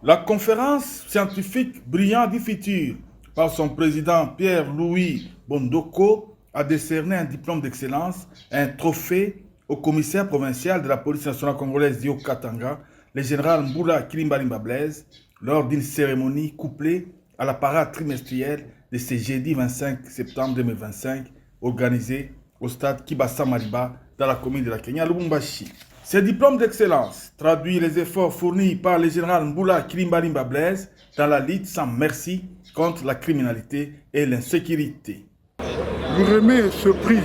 La conférence scientifique Brillant du futur par son président Pierre-Louis Bondoko a décerné un diplôme d'excellence, un trophée au commissaire provincial de la police nationale congolaise d'Io Katanga, le général Mboula Kilimbalimba Blaise, lors d'une cérémonie couplée à la parade trimestrielle de ce jeudi 25 septembre 2025, organisée au stade Kibasa Mariba dans la commune de la Kenya, Lubumbashi. Ce diplôme d'excellence traduit les efforts fournis par le général Mboula Kilimbalimba Blaise dans la lutte sans merci contre la criminalité et l'insécurité. Vous remet ce prix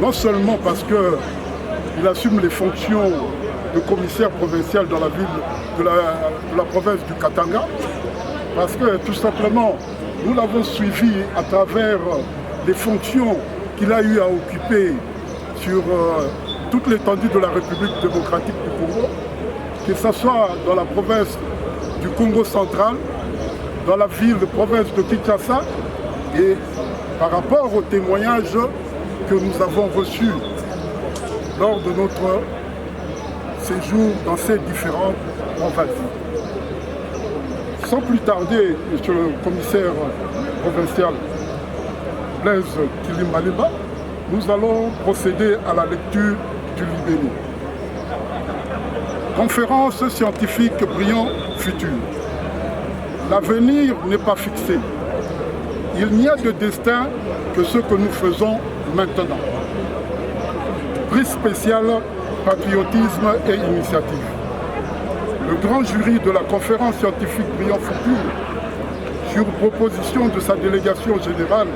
non seulement parce qu'il assume les fonctions de commissaire provincial dans la ville de la province du Katanga, parce que tout simplement nous l'avons suivi à travers les fonctions qu'il a eu à occuper sur toute l'étendue de la République démocratique du Congo, que ce soit dans la province du Congo central, dans la province de Kinshasa, et par rapport aux témoignages que nous avons reçus lors de notre séjour dans ces différentes provinces. Sans plus tarder, monsieur le commissaire provincial Blaise Kilimbalimba, nous allons procéder à la lecture du libellé. Conférence scientifique Brillant futur. L'avenir n'est pas fixé. Il n'y a de destin que ce que nous faisons maintenant. Prix spécial, patriotisme et initiative. Le grand jury de la conférence scientifique Brillant futur, sur proposition de sa délégation générale,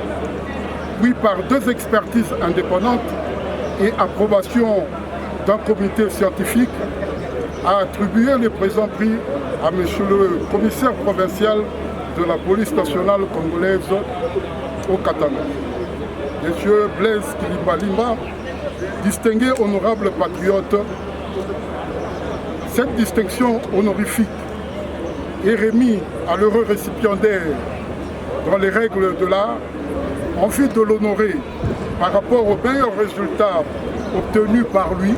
puis par 2 expertises indépendantes et approbation d'un comité scientifique, a attribué le présent prix à M. le commissaire provincial de la police nationale congolaise au Katanga. M. Blaise Kilimbalimba, distingué honorable patriote. Cette distinction honorifique est remise à l'heureux récipiendaire dans les règles de l'art en vue de l'honorer par rapport aux meilleurs résultats obtenus par lui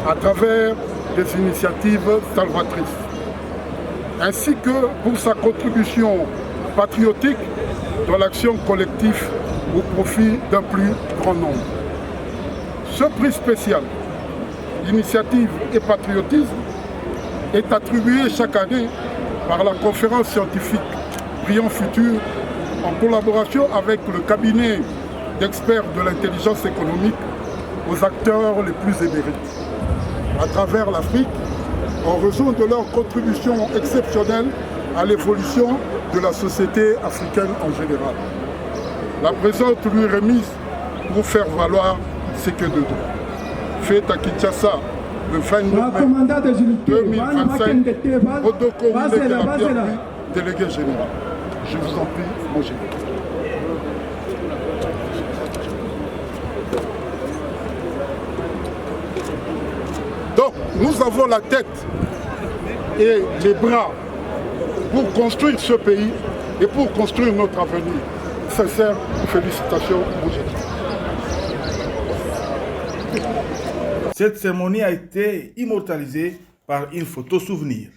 à travers des initiatives salvatrices, ainsi que pour sa contribution patriotique dans l'action collective au profit d'un plus grand nombre. Ce prix spécial, initiative et patriotisme, est attribué chaque année par la conférence scientifique Brillant futur en collaboration avec le cabinet d'experts de l'intelligence économique aux acteurs les plus émérites à travers l'Afrique en raison de leur contribution exceptionnelle à l'évolution de la société africaine en général. La présente lui est remise pour faire valoir ce que de droit. Fait à Kinshasa le 29 mai 2025, Bondoko délégué général. Je vous en prie, mon général. Donc, nous avons la tête et les bras pour construire ce pays et pour construire notre avenir. Sincères félicitations, mon général. Cette cérémonie a été immortalisée par une photo souvenir.